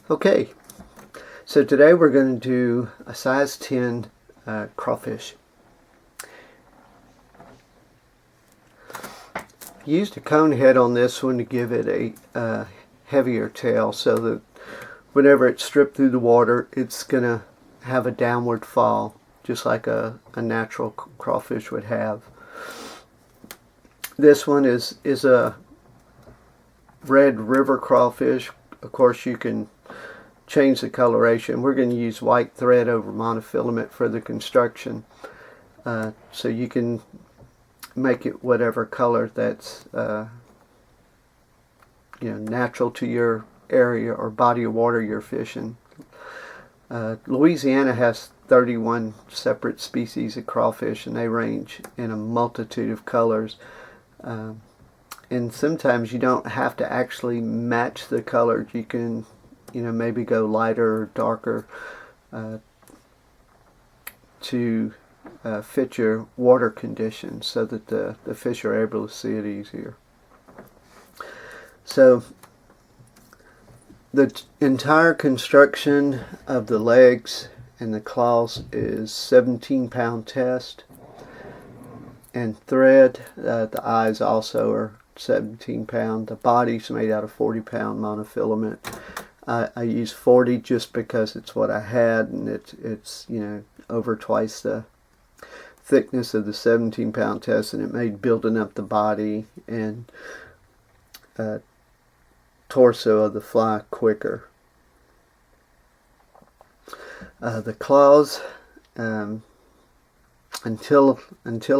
Okay, so today we're going to do a size 10 crawfish. Used a cone head on this one to give it a heavier tail so that whenever it's stripped through the water it's going to have a downward fall just like a natural crawfish would have. This one is a red river crawfish. Of course you can change the coloration. We're going to use white thread over monofilament for the construction, so you can make it whatever color that's natural to your area or body of water you're fishing. Louisiana has 31 separate species of crawfish, and they range in a multitude of colors. And sometimes you don't have to actually match the colors. You can maybe go lighter or darker to fit your water conditions so that the fish are able to see it easier. So the entire construction of the legs and the claws is 17-pound test, and thread. The eyes also are 17 pound. The body's made out of 40-pound monofilament. I use 40 just because it's what I had, and it's over twice the thickness of the 17-pound test, and it made building up the body and torso of the fly quicker. The claws, until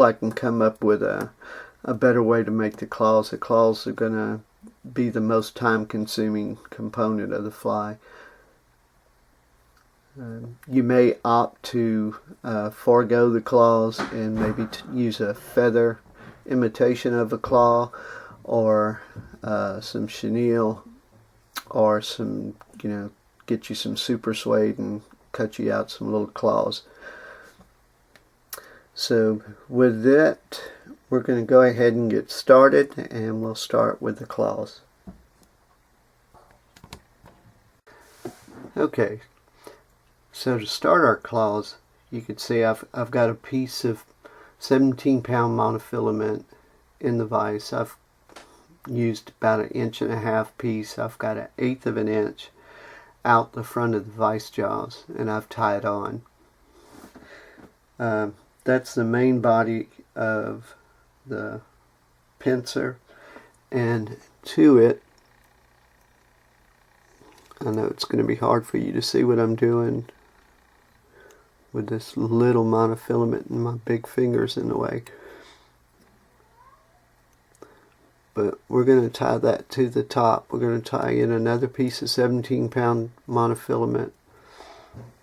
I can come up with a better way to make the claws are going to be the most time-consuming component of the fly. You may opt to forego the claws and maybe use a feather imitation of a claw, or some chenille, or some get you some super suede and cut you out some little claws. So with that, we're going to go ahead and get started, and we'll start with the claws. Okay, so to start our claws, you can see I've got a piece of 17-pound monofilament in the vise. I've used about 1.5 inch piece. I've got 1/8 of an inch out the front of the vise jaws, and I've tied on. That's the main body of the pincer, and to it, I know it's going to be hard for you to see what I'm doing with this little monofilament and my big fingers in the way, but we're going to tie that to the top. We're going to tie in another piece of 17-pound monofilament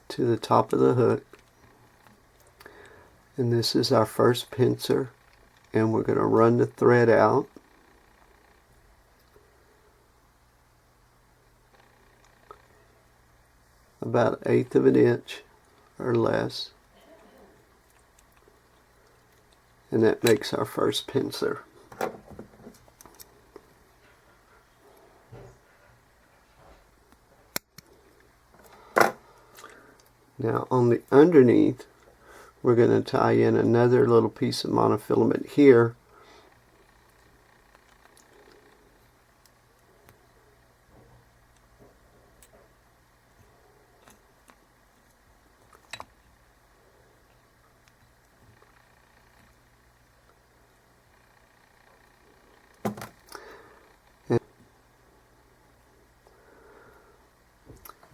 to the top of the hook, and this is our first pincer, and we're going to run the thread out. About 1/8 of an inch or less, and that makes our first pincer. Now on the underneath, we're going to tie in another little piece of monofilament here, and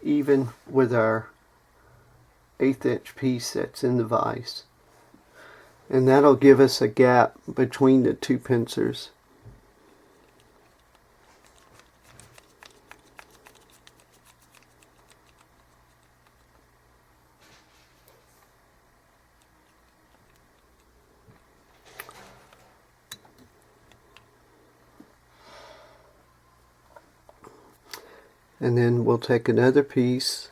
even with our 1/8 inch piece that's in the vise, and that'll give us a gap between the two pincers. And then we'll take another piece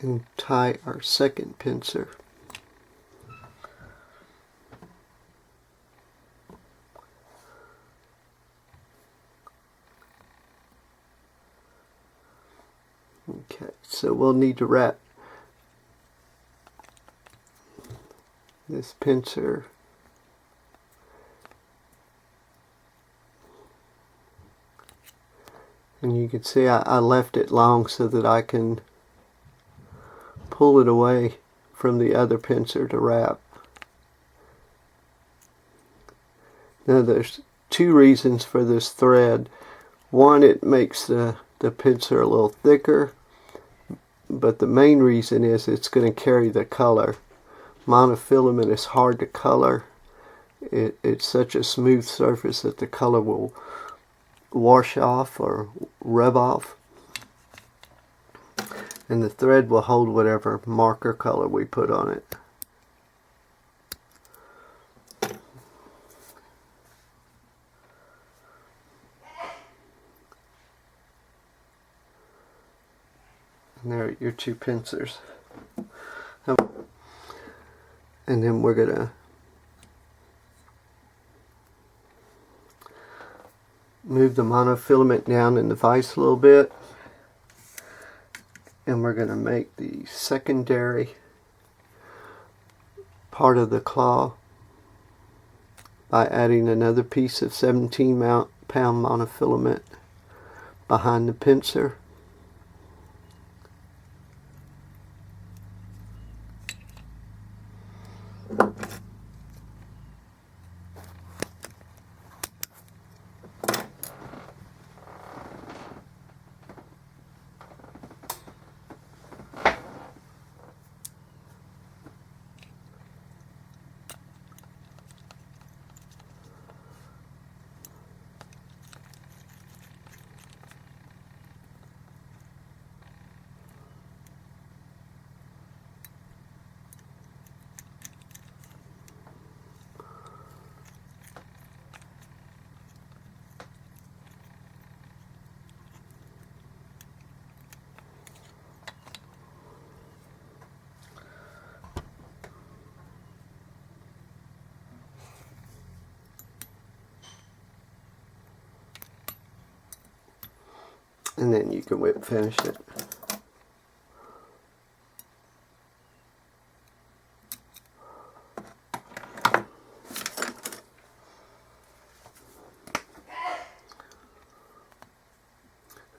and tie our second pincer. Okay, so we'll need to wrap this pincer and you can see I left it long so that I can pull it away from the other pincer to wrap. Now there's two reasons for this thread. One, it makes the pincer a little thicker, but the main reason is it's going to carry the color. Monofilament is hard to color. It's such a smooth surface that the color will wash off or rub off, and the thread will hold whatever marker color we put on it. And there are your two pincers. And then we're gonna move the monofilament down in the vise a little bit, and we're gonna make the secondary part of the claw by adding another piece of 17-pound monofilament behind the pincer. And then you can whip finish it.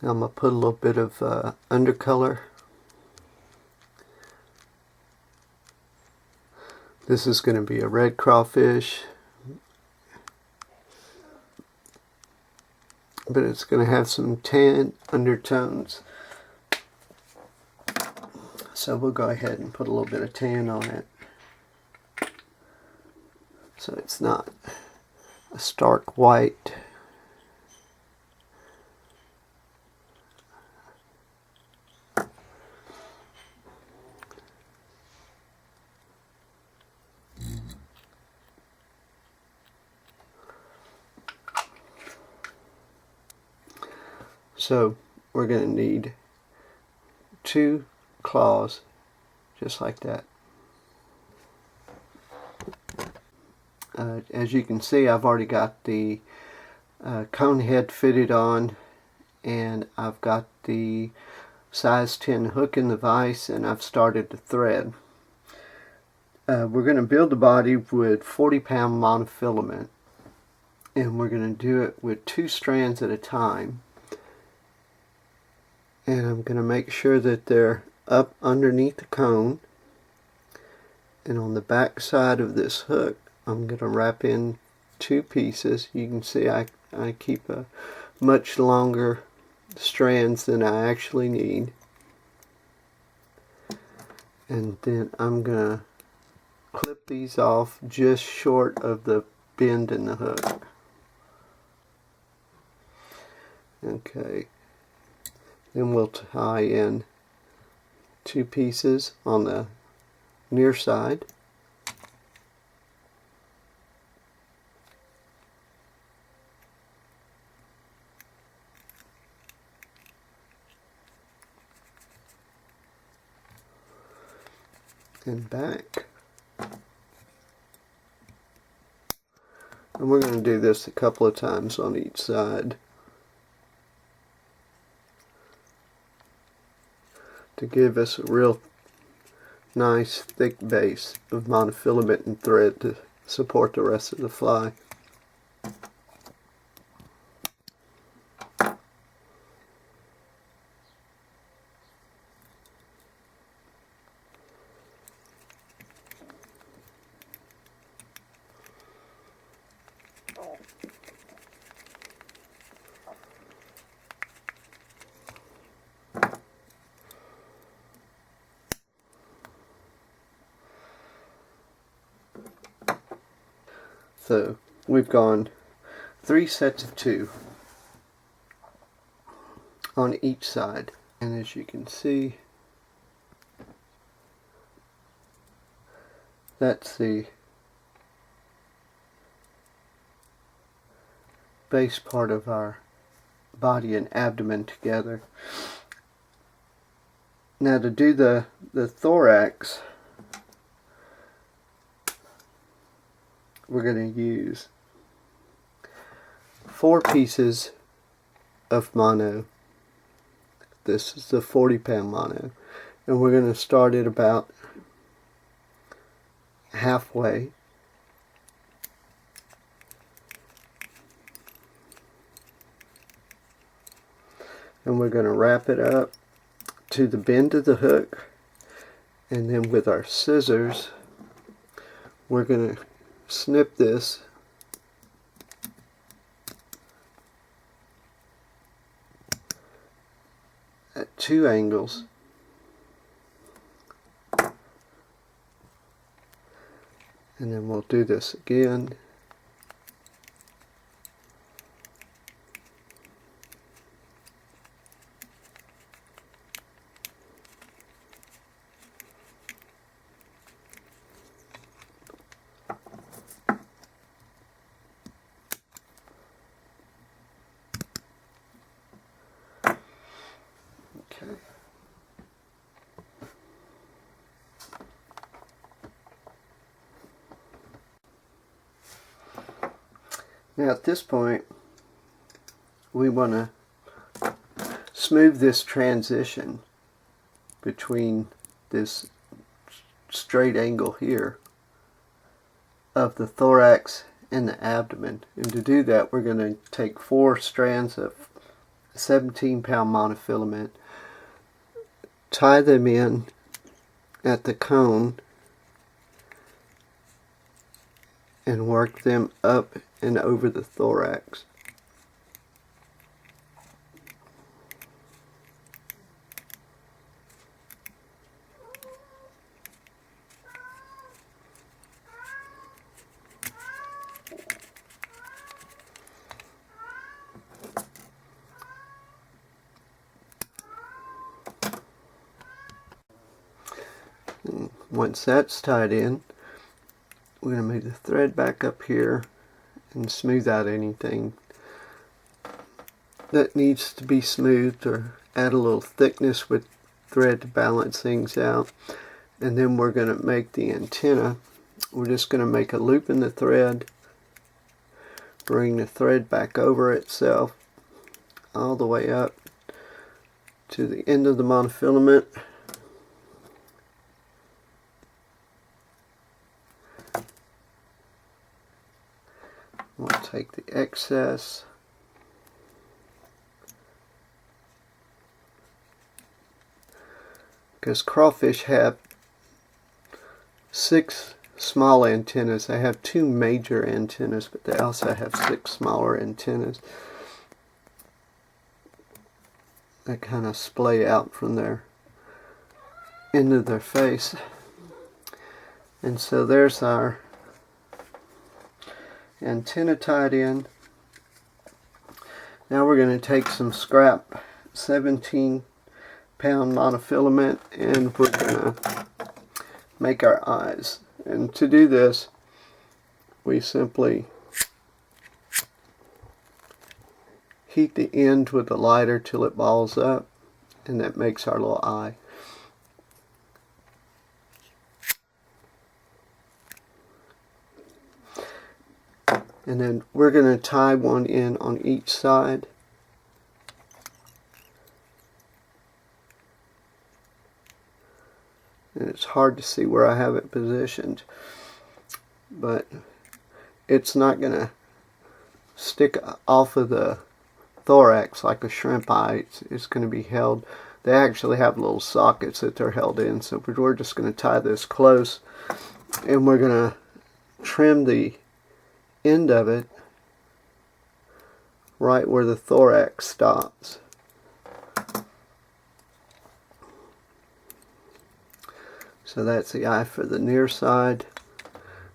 Now I'm going to put a little bit of undercolor. This is going to be a red crawfish, but it's going to have some tan undertones. So we'll go ahead and put a little bit of tan on it, so it's not a stark white. So we're going to need 2 claws, just like that. As you can see, I've already got the cone head fitted on, and I've got the size 10 hook in the vise, and I've started to thread. We're going to build the body with 40-pound monofilament, and we're going to do it with 2 strands at a time. And I'm going to make sure that they're up underneath the cone, and on the back side of this hook I'm going to wrap in 2 pieces. You can see I keep a much longer strands than I actually need, and then I'm going to clip these off just short of the bend in the hook. Okay. Then we'll tie in 2 pieces on the near side. and back. And we're going to do this a couple of times on each side to give us a real nice thick base of monofilament and thread to support the rest of the fly. So we've gone 3 sets of 2 on each side, and as you can see, that's the base part of our body and abdomen together. Now to do the thorax, we're going to use 4 pieces of mono. This is the 40-pound mono, and we're going to start it about halfway, and we're going to wrap it up to the bend of the hook, and then with our scissors we're going to snip this at 2 angles, and then we'll do this again. Okay. Now at this point we want to smooth this transition between this straight angle here of the thorax and the abdomen, and to do that we're going to take 4 strands of 17-pound monofilament, tie them in at the cone, and work them up and over the thorax. And once that's tied in, we're going to move the thread back up here and smooth out anything that needs to be smoothed, or add a little thickness with thread to balance things out. And then we're going to make the antenna. We're just going to make a loop in the thread, bring the thread back over itself all the way up to the end of the monofilament. We'll take the excess, because crawfish have 6 small antennas. They have 2 major antennas, but they also have 6 smaller antennas that kind of splay out from their end of their face. And so there's our antenna tied in. Now we're going to take some scrap 17-pound monofilament, and we're going to make our eyes. And to do this, we simply heat the end with a lighter till it balls up, and that makes our little eye. And then we're going to tie one in on each side. And it's hard to see where I have it positioned, but it's not going to stick off of the thorax like a shrimp eye. It's going to be held. They actually have little sockets that they're held in, so we're just going to tie this close, and we're going to trim the end of it right where the thorax stops. So that's the eye for the near side,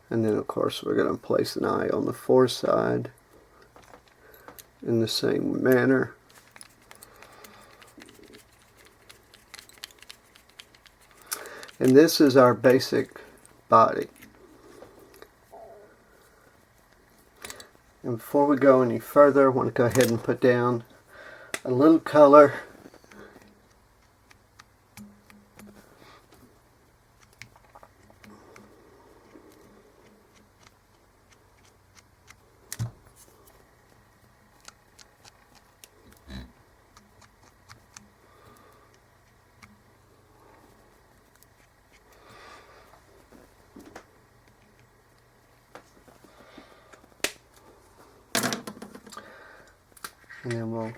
and then of course we're going to place an eye on the fore side in the same manner. And this is our basic body. And before we go any further, I want to go ahead and put down a little color. And then we'll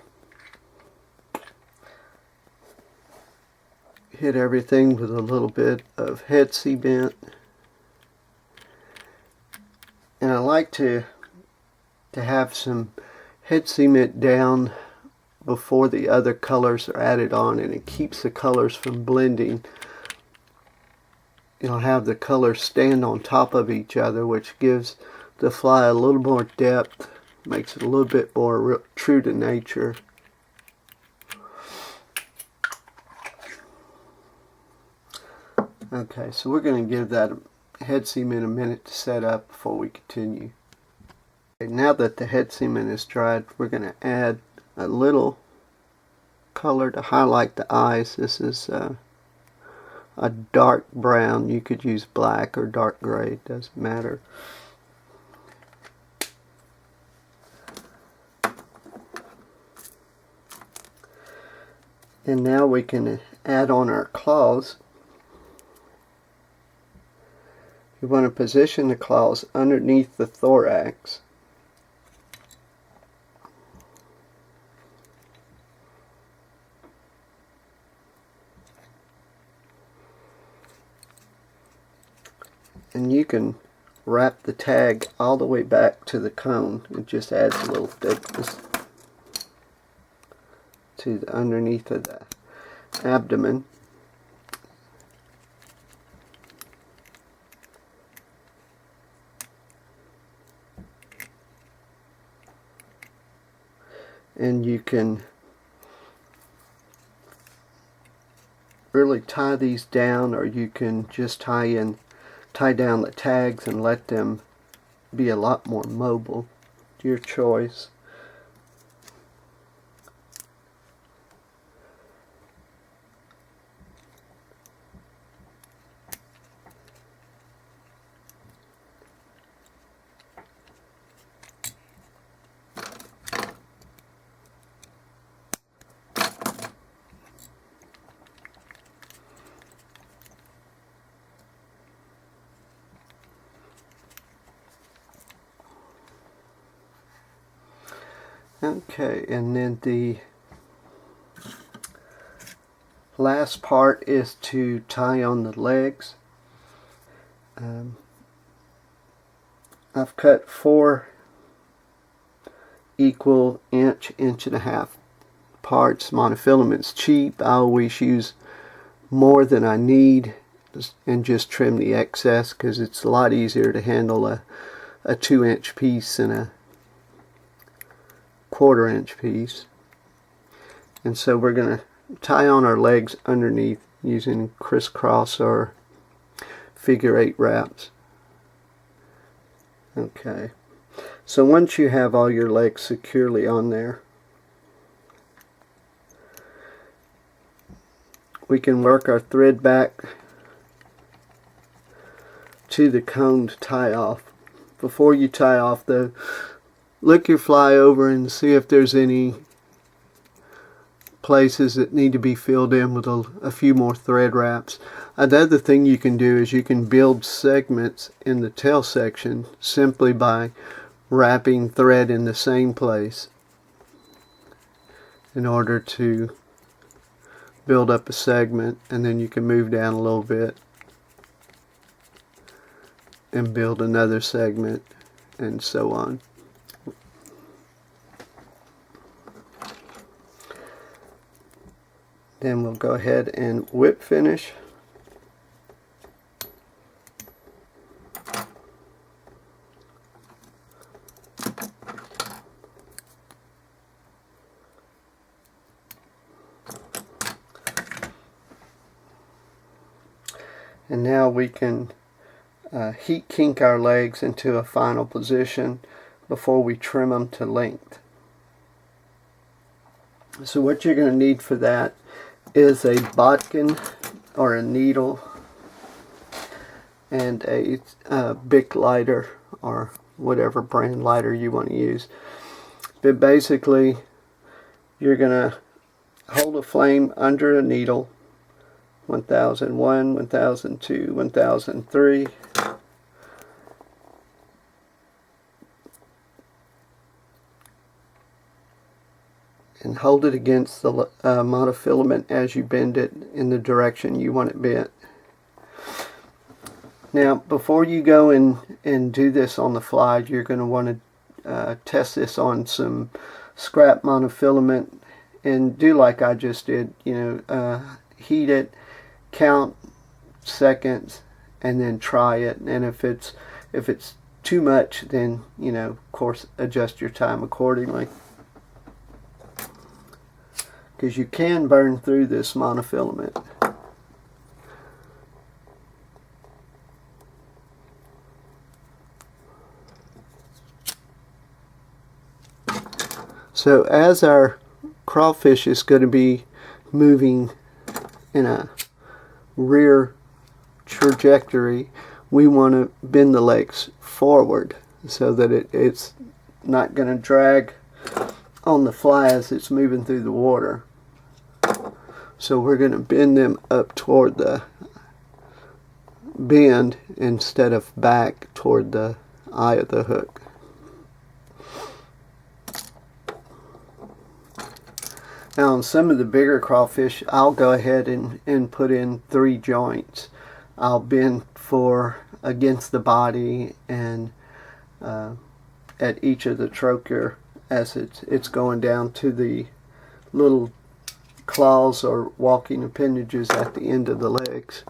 hit everything with a little bit of head cement. And I like to have some head cement down before the other colors are added on, and it keeps the colors from blending. You'll have the colors stand on top of each other, which gives the fly a little more depth, makes it a little bit more true to nature. Okay, so we're going to give that head cement a minute to set up before we continue. Okay, now that the head cement is dried, we're going to add a little color to highlight the eyes. This is a dark brown. You could use black or dark gray, it doesn't matter. And now we can add on our claws. You want to position the claws underneath the thorax. And you can wrap the tag all the way back to the cone. It just adds a little thickness to the underneath of the abdomen. And you can really tie these down, or you can just tie down the tags and let them be a lot more mobile. Your choice. Okay, and then the last part is to tie on the legs. I've cut 4 equal inch and a half parts. Monofilament's cheap. I always use more than I need and just trim the excess, because it's a lot easier to handle a 2-inch piece than a 1/4-inch piece. And so we're going to tie on our legs underneath using crisscross or figure 8 wraps. Okay, so once you have all your legs securely on there, we can work our thread back to the cone to tie off before you tie off though, look your fly over and see if there's any places that need to be filled in with a few more thread wraps. Another thing you can do is you can build segments in the tail section simply by wrapping thread in the same place in order to build up a segment, and then you can move down a little bit and build another segment, and so on. Then we'll go ahead and whip finish. And now we can heat kink our legs into a final position before we trim them to length. So what you're going to need for that is a bodkin or a needle and a Bic lighter or whatever brand lighter you want to use. But basically you're going to hold a flame under a needle, 1001, 1002, 1003. And hold it against the monofilament as you bend it in the direction you want it bent. Now, before you go and do this on the fly, you're going to want to test this on some scrap monofilament and do like I just did. Heat it, count seconds, and then try it. And if it's too much, then of course adjust your time accordingly. Because you can burn through this monofilament. So as our crawfish is going to be moving in a rear trajectory, we want to bend the legs forward so that it's not going to drag on the fly as it's moving through the water. So we're going to bend them up toward the bend instead of back toward the eye of the hook. Now on some of the bigger crawfish, I'll go ahead and put in 3 joints. I'll bend 4 against the body and at each of the trochlear as it's going down to the little claws or walking appendages at the end of the legs.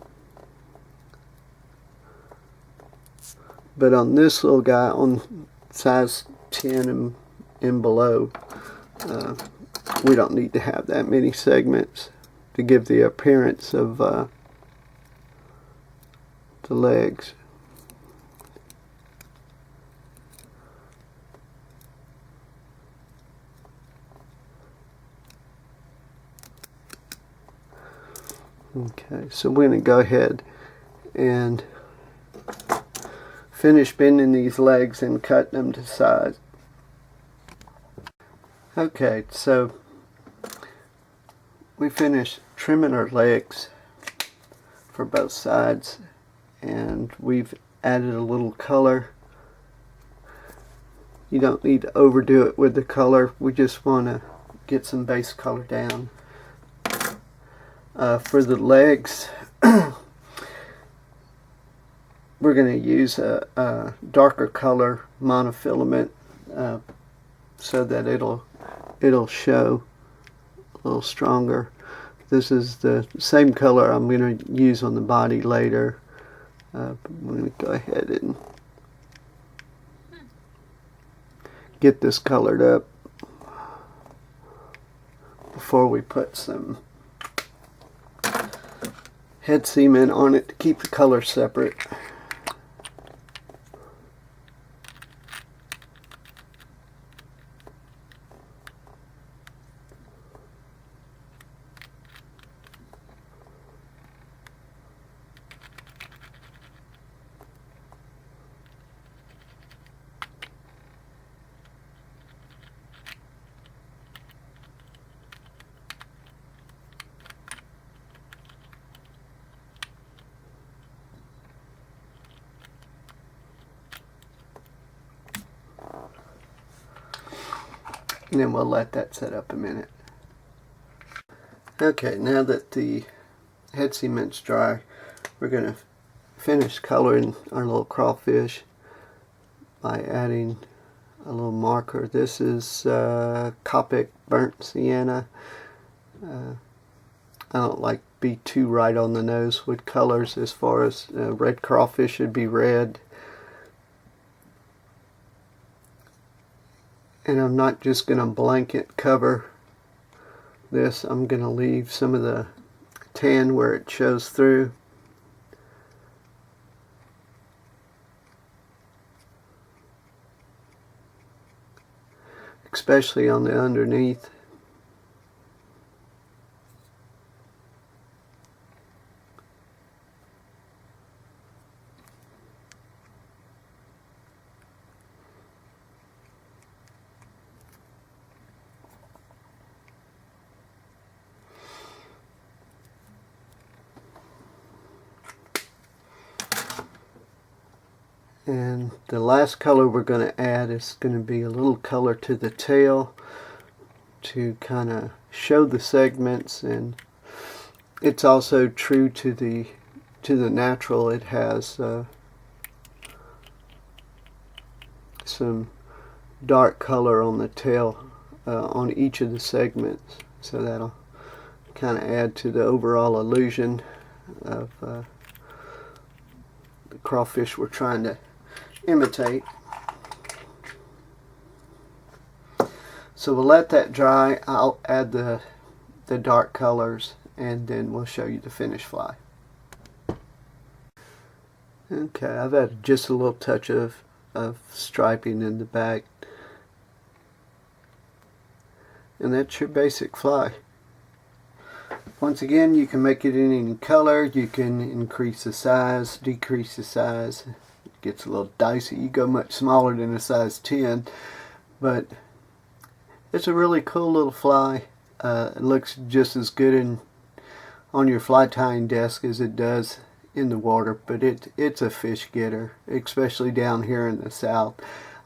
But on this little guy, on size 10 and below, we don't need to have that many segments to give the appearance of the legs. Okay, so we're going to go ahead and finish bending these legs and cut them to size. Okay, so we finished trimming our legs for both sides, and we've added a little color. You don't need to overdo it with the color. We just want to get some base color down. For the legs, we're going to use a darker color monofilament so that it'll show a little stronger. This is the same color I'm going to use on the body later. I'm going to go ahead and get this colored up before we put some head cement on it to keep the color separate. And then we'll let that set up a minute. Okay, now that the head cement's dry, we're going to finish coloring our little crawfish by adding a little marker. This is Copic Burnt Sienna. I don't like to be too right on the nose with colors as far as red crawfish should be red. And I'm not just going to blanket cover this. I'm going to leave some of the tan where it shows through. Especially on the underneath. And the last color we're going to add is going to be a little color to the tail to kind of show the segments, and it's also true to the natural. It has some dark color on the tail on each of the segments, so that'll kind of add to the overall illusion of the crawfish we're trying to imitate. So we'll let that dry. I'll add the dark colors, and then we'll show you the finished fly. Okay, I've added just a little touch of striping in the back, and that's your basic fly. Once again, you can make it in any color. You can increase the size, decrease the size. It gets a little dicey. You go much smaller than a size 10, but it's a really cool little fly. It looks just as good on your fly tying desk as it does in the water, but it's a fish getter, especially down here in the south.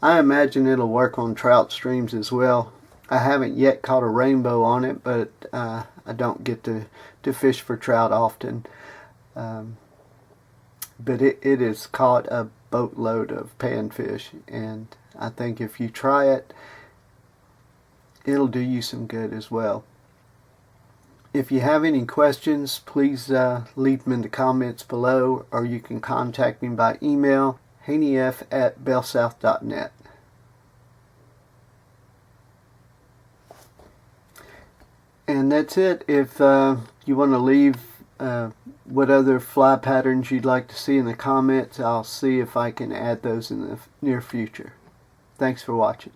I imagine it'll work on trout streams as well. I haven't yet caught a rainbow on it, but I don't get to fish for trout often. But it has caught a boatload of panfish, and I think if you try it, it'll do you some good as well. If you have any questions, please leave them in the comments below, or you can contact me by email, hannief@bellsouth.net. And that's it. If you want to leave what other fly patterns you'd like to see in the comments, I'll see if I can add those in the near future. Thanks for watching.